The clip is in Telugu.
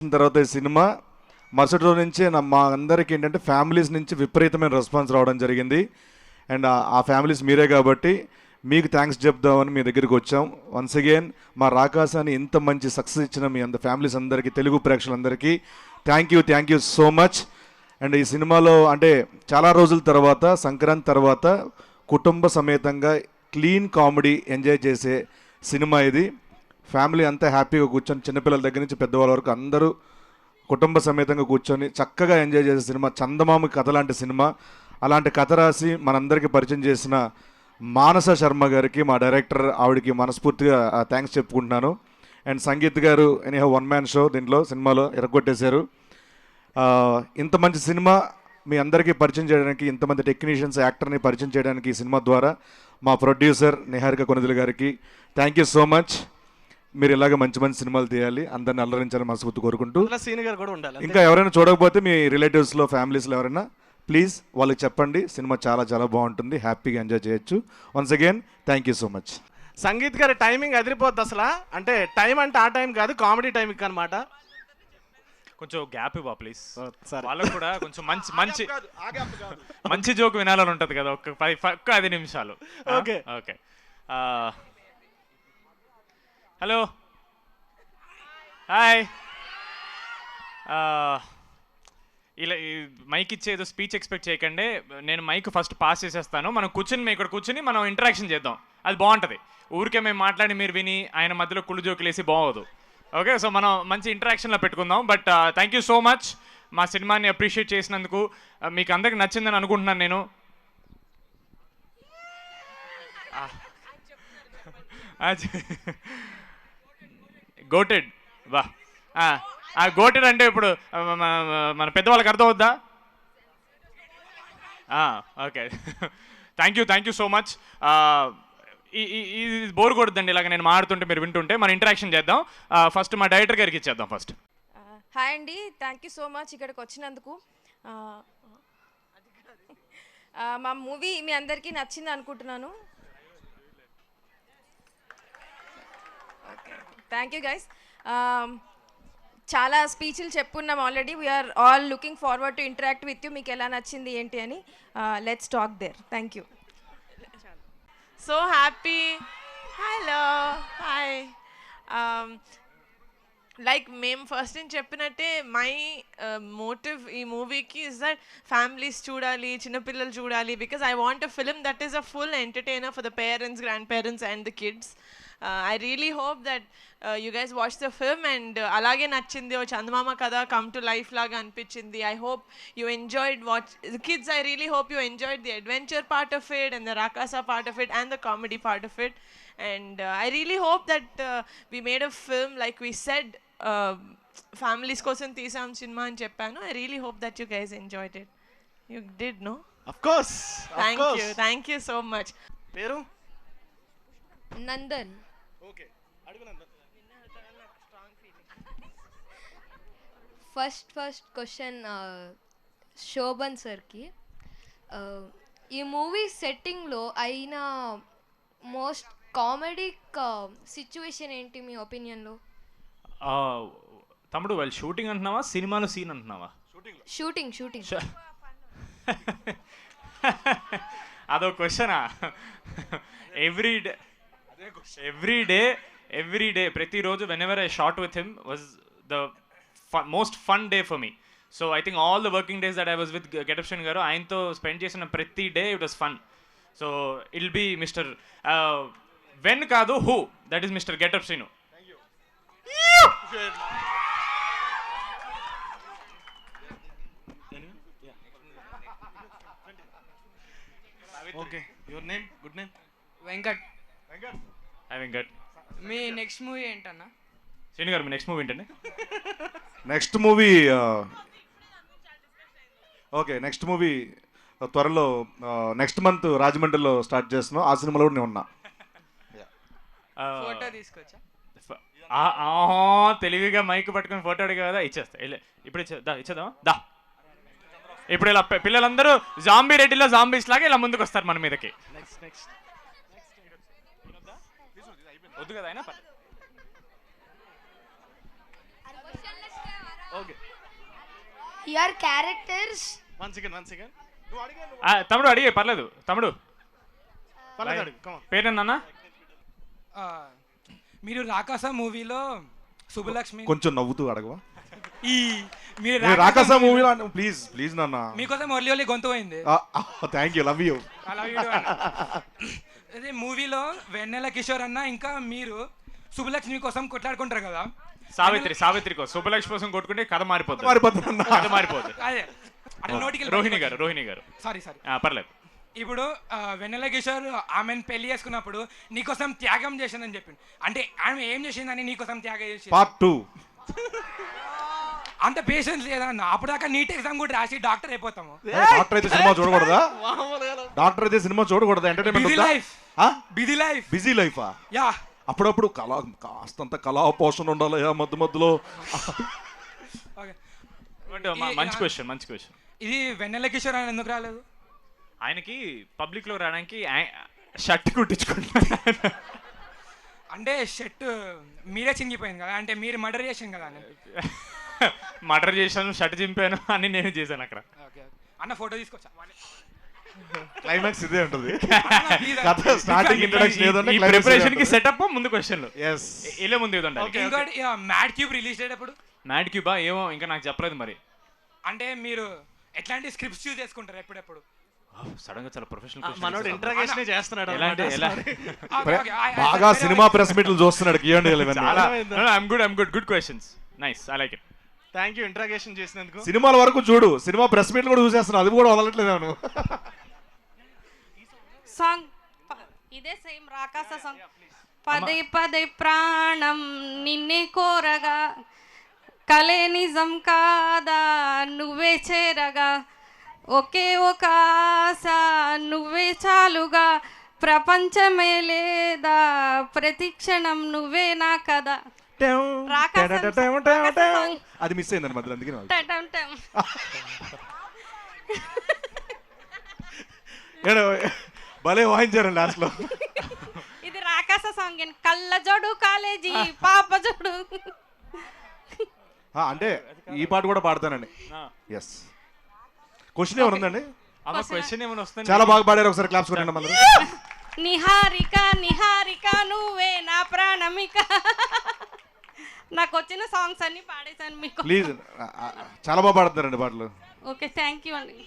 తర్వాత ఈ సినిమా మరుసటి రోజు నుంచే మా అందరికీ ఏంటంటే ఫ్యామిలీస్ నుంచి విపరీతమైన రెస్పాన్స్ రావడం జరిగింది. అండ్ ఆ ఫ్యామిలీస్ మీరే కాబట్టి మీకు థ్యాంక్స్ చెప్దామని మీ దగ్గరికి వచ్చాం. వన్స్ అగైన్ మా రాకాసాని ఇంత మంచి సక్సెస్ ఇచ్చిన మీ అంత ఫ్యామిలీస్ అందరికీ, తెలుగు ప్రేక్షకులందరికీ thank you so much. And ఈ సినిమాలో అంటే చాలా రోజుల తర్వాత, సంక్రాంతి తర్వాత కుటుంబ సమేతంగా క్లీన్ కామెడీ ఎంజాయ్ చేసే సినిమా ఇది. ఫ్యామిలీ అంతా హ్యాపీగా కూర్చొని, చిన్నపిల్లల దగ్గర నుంచి పెద్దవాళ్ళ వరకు అందరూ కుటుంబ సమేతంగా కూర్చొని చక్కగా ఎంజాయ్ చేసే సినిమా. చందమామ కథ లాంటి సినిమా. అలాంటి కథ రాసి మనందరికీ పరిచయం చేసిన మానస శర్మ గారికి, మా డైరెక్టర్, ఆవిడకి మనస్ఫూర్తిగా థ్యాంక్స్ చెప్పుకుంటున్నాను. అండ్ సంగీత్ గారు ఎనీహో వన్ మ్యాన్ షో దీంట్లో సినిమాలో ఎరగొట్టేశారు. ఇంత మంచి సినిమా మీ అందరికీ పరిచయం చేయడానికి, ఇంతమంది టెక్నీషియన్స్, యాక్టర్ని పరిచయం చేయడానికి ఈ సినిమా ద్వారా మా ప్రొడ్యూసర్ నిహారిక కొనిదెల గారికి థ్యాంక్ యూ సో మచ్. మీరు ఇలాగ మంచి మంచి సినిమాలు తీయాలి, అందరిని అల్లరించాలని మనస్ఫూర్తి కోరుకుంటూ, ఇంకా ఎవరైనా చూడకపోతే మీ రిలేటివ్స్లో, ఫ్యామిలీస్లో ఎవరైనా ప్లీజ్ వాళ్ళకి చెప్పండి. సినిమా చాలా చాలా బాగుంటుంది, హ్యాపీగా ఎంజాయ్ చేయొచ్చు. Once again thank you so much. Sangeet గారి టైమింగ్ అదిరిపోద్ది అసలు. అంటే టైం అంటే ఆ టైం కాదు, కామెడీ టైమింగ్ అనమాట. కొంచెం గ్యాప్ ఇవ్వ ప్లీజ్. వాళ్ళకు కూడా కొంచెం మంచి మంచి మంచి జోక్ వినాలని ఉంటుంది కదా. ఒక్క 10 నిమిషాలు. Okay okay. Hello, hi. ఇలా మైక్ ఇచ్చే ఏదో స్పీచ్ ఎక్స్పెక్ట్ చేయకండి. నేను మైక్ ఫస్ట్ పాస్ చేసేస్తాను. మనం కూర్చొని ఇక్కడ కూర్చొని మనం ఇంటరాక్షన్ చేద్దాం, అది బాగుంటుంది. ఊరికే మేము మాట్లాడి మీరు విని ఆయన మధ్యలో కుళ్ళు జోకులు వేసి బాగోదు. ఓకే, సో మనం మంచి ఇంటరాక్షన్లో పెట్టుకుందాం. But thank you so much మా సినిమాని అప్రిషియేట్ చేసినందుకు. మీకు అందరికి నచ్చిందని అనుకుంటున్నాను నేను. గోటెడ్ వా. గోటెడ్ అంటే ఇప్పుడు మన పెద్దవాళ్ళకి అర్థం అవుద్దా? Okay. Thank you so much. ఇది బోర్ కొడుద్దండి ఇలాగ నేను మాడుతుంటే మీరు వింటుంటే. మన ఇంటరాక్షన్ చేద్దాం. ఫస్ట్ మా డైరెక్టర్ గారికి ఇచ్చేద్దాం ఫస్ట్. హాయ్ అండి, థ్యాంక్ యూ సో మచ్ ఇక్కడికి వచ్చినందుకు. మా మూవీ మీ అందరికీ నచ్చింది అనుకుంటున్నాను. Okay, thank you guys. చాలా స్పీచ్లు చెప్పున్నాం already. We're all looking forward to interact with you. మీకు ఎలా నచ్చింది ఏంటి అని let's talk there. Thank you. So happy. Hello. Hi. Like మేము ఫస్ట్ నేను చెప్పినట్టే మై మోటివ్ ఈ మూవీకి ఇస్ దట్ ఫ్యామిలీస్ చూడాలి, చిన్నపిల్లలు చూడాలి. Because I want a film that is a full entertainer for the parents, grand parents and the kids. I really hope that you guys watch the film and అలాగే నచ్చింది. ఓ చందమామ కథ కమ్ టు లైఫ్ లాగా అనిపించింది. I hope you enjoyed the kids. I really hope you enjoyed the adventure part of it and the Rakasa part of it and the comedy part of it. And I really hope that we made a film like we said, families కోసం తీసాం సినిమా అని చెప్పాను. I really hope that you guys enjoyed it. You did, no? of course. Thank you so much. పేరు నందన్. ఓకే, అడుగు నందన్. ఫస్ట్ క్వశ్చన్ శోభన్ సార్కి. ఈ మూవీ సెట్టింగ్లో అయిన మోస్ట్ కామెడిక్ సిచ్యువేషన్ ఏంటి మీ ఒపీనియన్లో? తమ్ముడు వాళ్ళు షూటింగ్ అంటున్నావా, సినిమాలో సీన్ అంటున్నావా? షూటింగ్. అదో క్వశ్చనా? ఎవ్రీ డే ప్రతిరోజు whenever I shot with him was the most fun day for me. So I think all the working days that I was with Getup Shrinu garu, ఆయనతో స్పెండ్ చేసిన ప్రతి day it was fun. So it'll be Mr. when కాదు who, that is Mr. Getup Shrinu. Thank you. Okay, your name? Good name? Venkat. Hi Venkat. Me next movie ఏంటన్నా? శ్రీను గారు మీ నెక్స్ట్ మూవీ ఏంటండి? Next movie okay, next movie త్వరలో నెక్స్ట్ మంత్ రాజమండ్రిలో స్టార్ట్ చేస్తున్నాం. ఆ సినిమాలో కూడా నేను ఉన్నా. ఫోటో తీసుకొచ్చా. తెలివిగా మైక్ పట్టుకుని ఫోటో అడిగా కదా, ఇచ్చేస్తా. ఇప్పుడు ఇచ్చేద్దామా? దా. ఇప్పుడు ఇలా పిల్లలందరూ జాంబీ రెడ్డిలో జాంబీస్ లాగా ఇలా ముందుకు వస్తారు మన మీదకి. నెక్స్ట్ వద్దు కదా అయినా. Okay your characters one second తమ్ముడు అడిగే పర్లేదు తమ్ముడు పర్లేదు అడుగు కమాన్. పేరేనన్నా మీరు రాకాస మూవీలో శుభలక్ష్మి కొంచెం నవ్వుతూ అడగవా? ఈ మీరు నేను రాకాస మూవీలో ప్లీజ్ నాన్న. మీకోసం ఒల్లి ఒల్లి గొంతు పోయింది. Thank you, love you. అదే మూవీలో వెన్నెల కిషోర్ అన్న ఇంకా మీరు శుభలక్ష్మి కోసం కొట్లాడుకుంటారు కదా. సావిత్రి కోసం శుభలక్ష్మి కోసం కొట్టుకుంటే కథ మారిపోతుంది. కథ మారిపోతుంది. అదే అంటే నోటికి రోహిణి గారు సారీ పర్లేదు. ఇప్పుడు వెన్నెల కిషోర్ ఆమెను పెళ్లి చేసుకున్నప్పుడు నీకోసం త్యాగం చేసిందని చెప్పింది. అంటే ఆమె ఏం చేసిందని నీకోసం త్యాగం చేసింది? పార్ట్ 2. అంత పేషెన్స్ లేదన్న. అప్పుడు దాకా నీట్ ఎగ్జామ్ కూడా రాసి డాక్టర్ అయిపోతాము. డాక్టర్ అయితే సినిమా చూడకూడదా? డాక్టర్ అయితే సినిమా చూడకూడదా? ఎంటర్టైన్మెంట్ బిజీ లైఫా? యా, అప్పుడప్పుడు కాస్తంత కళా పోషణ ఉండాలి మధ్యలో. మంచి క్వశ్చన్. ఇది వెన్నెల కిషోర్ అని ఎందుకు రాలేదు? ఆయనకి పబ్లిక్ లో రావడానికి షర్ట్ కుట్టించుకుంటున్నాను. అంటే షర్ట్ మీరే చింగిపోయింది కదా, అంటే మీరు మర్డర్ చేసాను కదా అని. మర్డర్ చేశాను, షర్ట్ చింపాను అని నేను చేశాను అక్కడ. ఓకే అన్న ఫోటో తీసుకొచ్చా. క్లైమాక్స్ ఇదే ఉంటుంది. కథ స్టార్టింగ్ ఇంట్రడక్షన్ ఏదంటే ప్రిపరేషన్ కి సెటప్ ముందు క్వశ్చన్లు yes ఇలా ముందు ఏదండి. ఇంకోటి మ్యాడ్ క్యూబ్ రిలీజ్ అయ్యేటప్పుడు మ్యాడ్ క్యూబా ఏమో ఇంకా నాకు చెప్పలేదు మరి. అంటే మీరు ఎట్లాంటి స్క్రిప్ట్స్ చూస్ చేసుకుంటారు ఎప్పుడెప్పుడు? సడన్ గా చాలా ప్రొఫెషనల్ మనోడు ఇంట్రాగేషన్ చేస్తున్నాడు. ఎలా అంటే ఎలా బాగా సినిమా ప్రెస్ మీట్లు చూస్తున్నాడు. I'm good questions. Nice, I like it. Thank you interrogation చేసినందుకు. సినిమాల వరకు చూడు, సినిమా ప్రెస్ మీట్లు కూడా చూసేస్తున్నాను, అది కూడా వదలట్లేదు నేను. సాంగ్ ఇదే సేమ్ రాకాస సాంగ్. పదే పదే ప్రాణం నిన్నే కోరగా, కలే నిజం కాదా నువ్వే చేరగా, ఒకే ఒక ఆశ నువ్వే చాలుగా, ప్రపంచమే లేదా ప్రతి క్షణం నువ్వే నా కదా. అది మిస్ అయిందని మధ్యలో, అందుకే భలే వాయించారు లాస్ట్ లో. ఇది రాకాస సాంగ్. కళ్ళ జోడు కాలేజీ పాప జోడు. అంటే ఈ పాట కూడా పాడతానండి. ఎస్. క్వశ్చన్ ఏమైనా ఉందండి? క్వశ్చన్ ఏమైనా వస్తుంది? చాలా బాగా పాడారు, ఒకసారి క్లాప్స్ కొట్టండి అందరూ. నిహారిక నిహారిక నువ్వే నా ప్రాణమిక. నాకు వచ్చిన సాంగ్స్ అన్ని పాడేశాను మీకు. ప్లీజ్, చాలా బాగా పాడుతున్నారండి పాటలు. ఓకే, థ్యాంక్ యూ అండి.